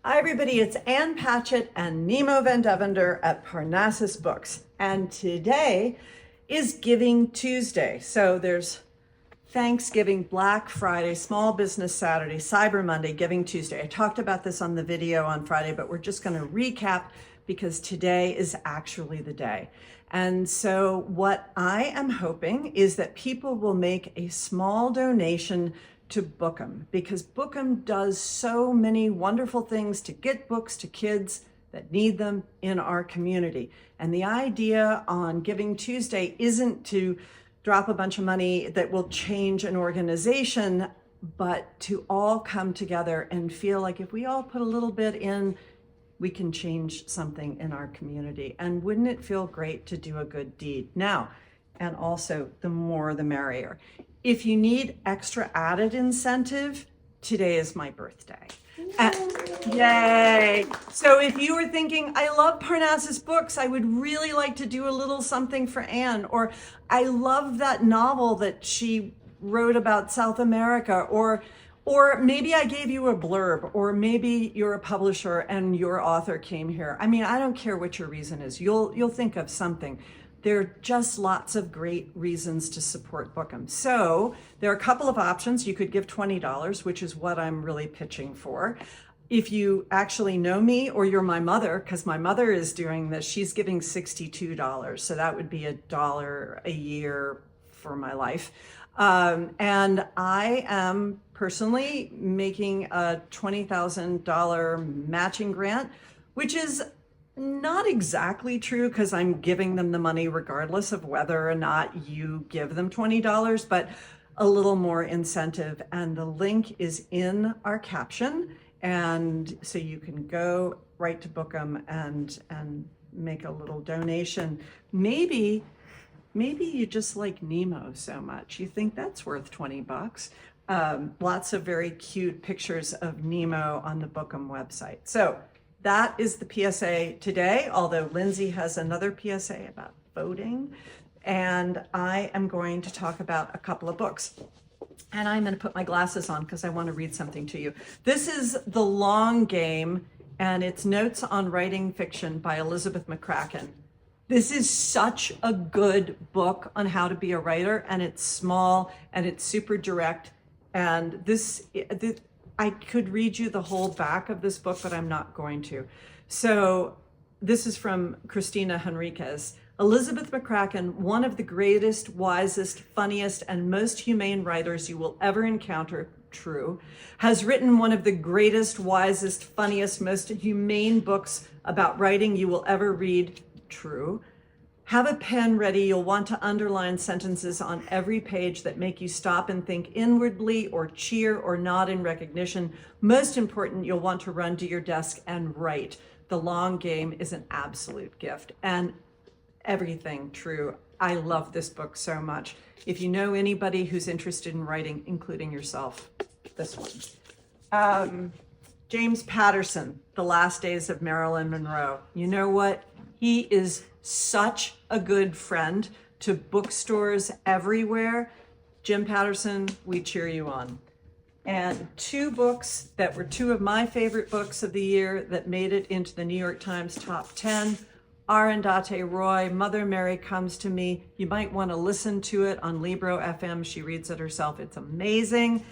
Hi everybody, it's Ann Patchett and Nemo Van Devender at Parnassus Books. And today is Giving Tuesday. So there's Thanksgiving, Black Friday, Small Business Saturday, Cyber Monday, Giving Tuesday. I talked about this on the video on Friday, but we're just going to recap because today is actually the day. And so what I am hoping is that people will make a small donation to Bookem, because Bookem does so many wonderful things to get books to kids that need them in our community. And the idea on Giving Tuesday isn't to drop a bunch of money that will change an organization, but to all come together and feel like if we all put a little bit in, we can change something in our community. And wouldn't it feel great to do a good deed? Now, and also the more the merrier. If you need extra added incentive, today is my birthday. Yay! So if you were thinking, I love Parnassus Books, I would really like to do a little something for Anne, or I love that novel that she wrote about South America, or maybe I gave you a blurb, or maybe you're a publisher and your author came here. I mean, I don't care what your reason is. You'll think of something. There are just lots of great reasons to support Bookem. So there are a couple of options. You could give $20, which is what I'm really pitching for. If you actually know me or you're my mother, because my mother is doing this, she's giving $62. So that would be $1 a year for my life. And I am personally making a $20,000 matching grant, which is not exactly true because I'm giving them the money regardless of whether or not you give them $20, but a little more incentive. And the link is in our caption. And so you can go right to Bookem and make a little donation. Maybe you just like Nemo so much. You think that's worth $20. Lots of very cute pictures of Nemo on the Bookem website. So that is the PSA today, although Lindsay has another PSA about voting. And I am going to talk about a couple of books. And I'm going to put my glasses on because I want to read something to you. This is The Long Game, and it's Notes on Writing Fiction by Elizabeth McCracken. This is such a good book on how to be a writer, and it's small and it's super direct. And I could read you the whole back of this book, but I'm not going to. So this is from Christina Henriquez. Elizabeth McCracken, one of the greatest, wisest, funniest, and most humane writers you will ever encounter, true, has written one of the greatest, wisest, funniest, most humane books about writing you will ever read, true. Have a pen ready. You'll want to underline sentences on every page that make you stop and think inwardly or cheer or nod in recognition. Most important, you'll want to run to your desk and write. The Long Game is an absolute gift. And everything true. I love this book so much. If you know anybody who's interested in writing, including yourself, this one. James Patterson, The Last Days of Marilyn Monroe. You know what? He is such a good friend to bookstores everywhere. Jim Patterson, we cheer you on. And two books that were two of my favorite books of the year that made it into the New York Times top 10. Arundhati Roy, Mother Mary Comes to Me. You might want to listen to it on Libro FM. She reads it herself. It's amazing.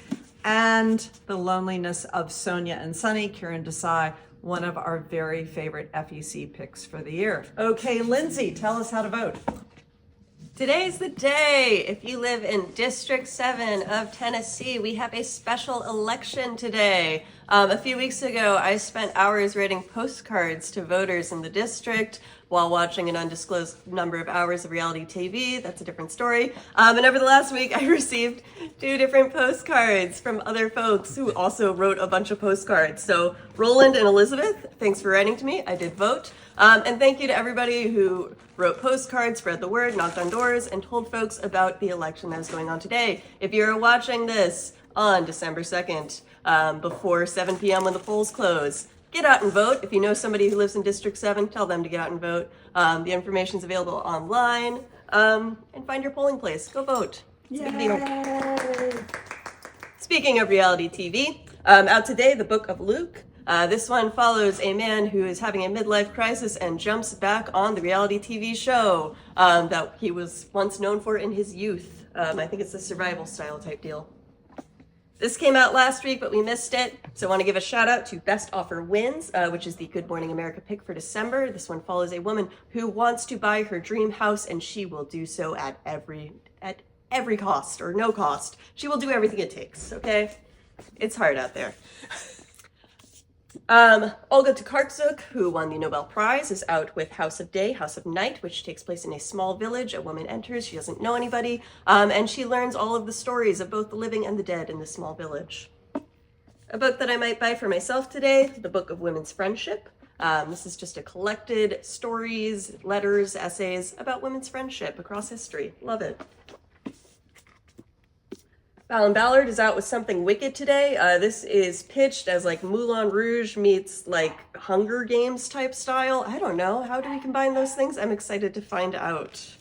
And The Loneliness of Sonia and Sonny, Kiran Desai, one of our very favorite FEC picks for the year. Okay, Lindsay, tell us how to vote. Today's the day. If you live in District 7 of Tennessee, we have a special election today. A few weeks ago, I spent hours writing postcards to voters in the district while watching an undisclosed number of hours of reality TV. That's a different story. And over the last week, I received 2 different postcards from other folks who also wrote a bunch of postcards. So Roland and Elizabeth, thanks for writing to me. I did vote. And thank you to everybody who wrote postcards, spread the word, knocked on doors, and told folks about the election that is going on today. If you're watching this on December 2nd, before 7 p.m. when the polls close, get out and vote. If you know somebody who lives in District 7, tell them to get out and vote. The information is available online. And find your polling place. Go vote. It's a big deal. Speaking of reality TV, out today, the Book of Luke. This one follows a man who is having a midlife crisis and jumps back on the reality TV show that he was once known for in his youth. I think it's a survival style type deal. This came out last week, but we missed it. So I want to give a shout out to Best Offer Wins, which is the Good Morning America pick for December. This one follows a woman who wants to buy her dream house, and she will do so at every cost or no cost. She will do everything it takes, okay? It's hard out there. Olga Tokarczuk, who won the Nobel Prize, is out with House of Day, House of Night, which takes place in a small village. A woman enters, she doesn't know anybody, and she learns all of the stories of both the living and the dead in this small village. A book that I might buy for myself today, The Book of Women's Friendship. This is just a collected stories, letters, essays about women's friendship across history. Love it. Fallon Ballard is out with something wicked today. This is pitched as like Moulin Rouge meets like Hunger Games type style. I don't know. How do we combine those things? I'm excited to find out.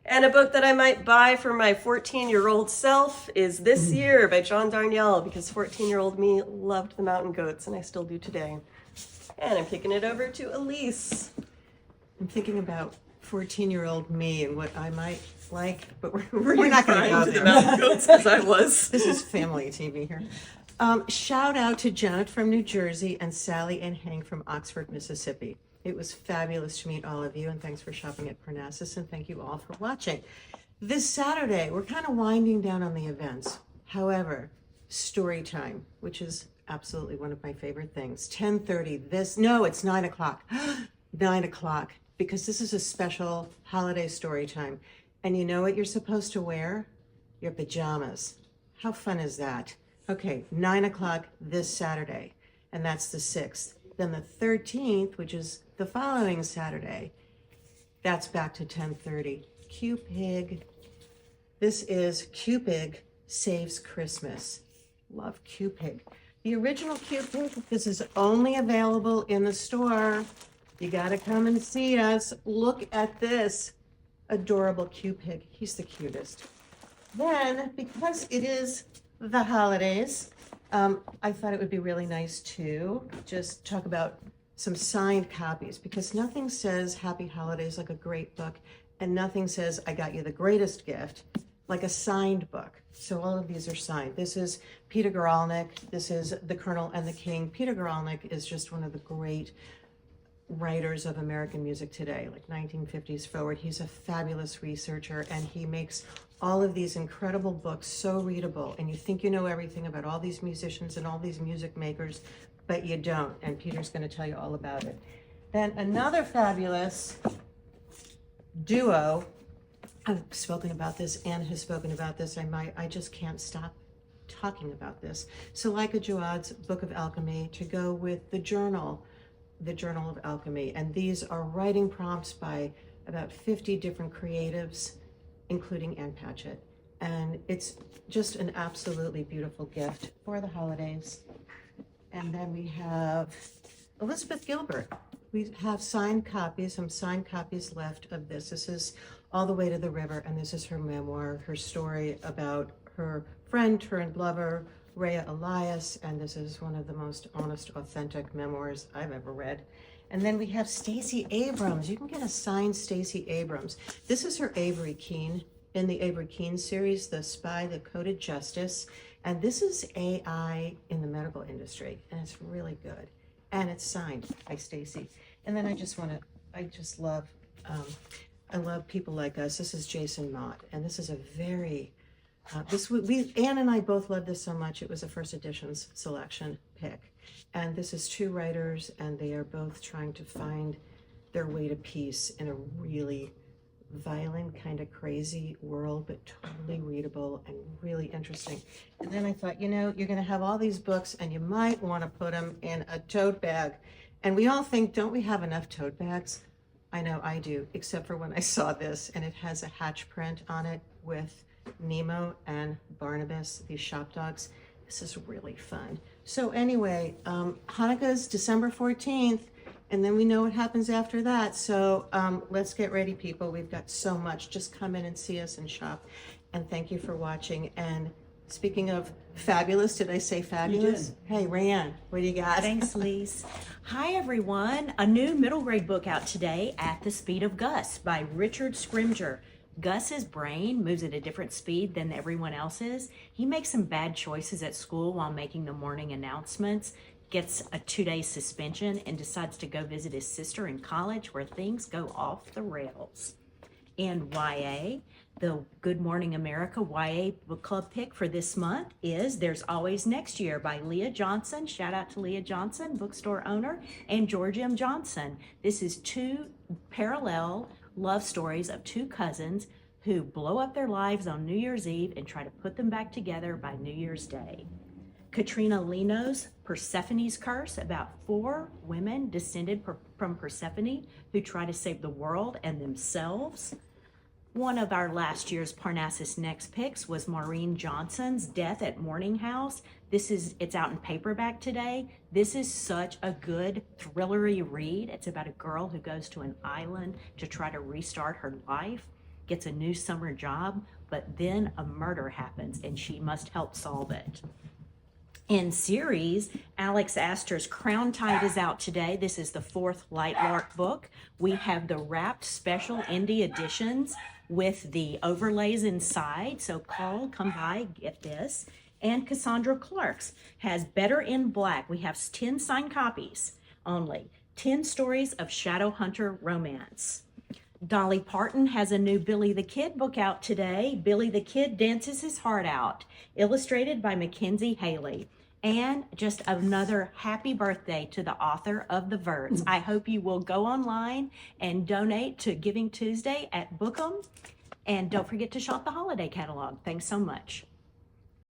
And a book that I might buy for my 14-year-old self is This Year by John Darnielle, because 14-year-old me loved the mountain goats, and I still do today. And I'm kicking it over to Elise. I'm thinking about 14-year-old me and what I might like, but we're not going to go there. The mountain goats as I was. This is family TV here. Shout out to Janet from New Jersey and Sally and Hank from Oxford, Mississippi. It was fabulous to meet all of you, and thanks for shopping at Parnassus, and thank you all for watching. This Saturday, we're kind of winding down on the events. However, story time, which is absolutely one of my favorite things. 10:30, it's 9 o'clock. 9 o'clock, because this is a special holiday story time. And you know what you're supposed to wear? Your pajamas. How fun is that? Okay, 9 o'clock this Saturday, and that's the 6th. Then the 13th, which is the following Saturday, that's back to 10:30. Cupid. This is Cupid Saves Christmas. Love Cupid. The original Cupid, this is only available in the store. You gotta come and see us. Look at this adorable Cupid. He's the cutest. Then, because it is the holidays, I thought it would be really nice to just talk about some signed copies, because nothing says Happy Holidays like a great book, and nothing says I got you the greatest gift like a signed book. So all of these are signed. This is Peter Guralnick. This is The Colonel and the King. Peter Guralnick is just one of the great writers of American music today, like 1950s forward. He's a fabulous researcher, and he makes all of these incredible books so readable, and you think you know everything about all these musicians and all these music makers, but you don't, and Peter's going to tell you all about it. Then another fabulous duo, I've spoken about this, Anne has spoken about this, I just can't stop talking about this. Suleika Jawad's Book of Alchemy to go with the Journal of Alchemy, and these are writing prompts by about 50 different creatives, including Ann Patchett, and it's just an absolutely beautiful gift for the holidays. And then we have Elizabeth Gilbert. We have signed copies, some signed copies left of this. This is All the Way to the River, and this is her memoir, her story about her friend turned lover, Rhea Elias, and this is one of the most honest, authentic memoirs I've ever read. And then we have Stacey Abrams. You can get a signed Stacey Abrams. This is her Avery Keene, in the Avery Keene series, The Spy That Coded Justice. And this is AI in the medical industry, and it's really good. And it's signed by Stacey. And then I love people like us. This is Jason Mott, and this is a very, Anne and I both love this so much. It was a first editions selection pick. And this is two writers, and they are both trying to find their way to peace in a really violent, kind of crazy world, but totally readable and really interesting. And then I thought, you're going to have all these books, and you might want to put them in a tote bag. And we all think, don't we have enough tote bags? I know I do, except for when I saw this, and it has a hatch print on it with Nemo and Barnabas, these shop dogs. This is really fun. So anyway, Hanukkah's December 14th, and then we know what happens after that. So let's get ready, people. We've got so much. Just come in and see us and shop. And thank you for watching. And Speaking of fabulous, did I say fabulous? Hey, Rayanne, what do you got? Thanks, Lise. Hi, everyone. A new middle grade book out today, At the Speed of Gus by Richard Scrimger. Gus's brain moves at a different speed than everyone else's. He makes some bad choices at school while making the morning announcements, gets a 2-day suspension, and decides to go visit his sister in college where things go off the rails. In YA, the Good Morning America YA book club pick for this month is There's Always Next Year by Leah Johnson. Shout out to Leah Johnson, bookstore owner, and George M. Johnson. This is 2 parallel love stories of 2 cousins who blow up their lives on New Year's Eve and try to put them back together by New Year's Day. Katrina Leno's Persephone's Curse, about 4 women descended from Persephone who try to save the world and themselves. One of our last year's Parnassus Next picks was Maureen Johnson's Death at Morning House. It's out in paperback today. This is such a good thrillery read. It's about a girl who goes to an island to try to restart her life, gets a new summer job, but then a murder happens and she must help solve it. In series, Alex Astor's Crown Tide is out today. This is the 4th Light Lark book. We have the wrapped special indie editions with the overlays inside. So come by, get this. And Cassandra Clark's has Better in Black. We have 10 signed copies only. 10 stories of Shadowhunter romance. Dolly Parton has a new Billy the Kid book out today. Billy the Kid Dances His Heart Out, illustrated by Mackenzie Haley. And just another happy birthday to the author of The Verts. I hope you will go online and donate to Giving Tuesday at Bookham. And don't forget to shop the holiday catalog. Thanks so much.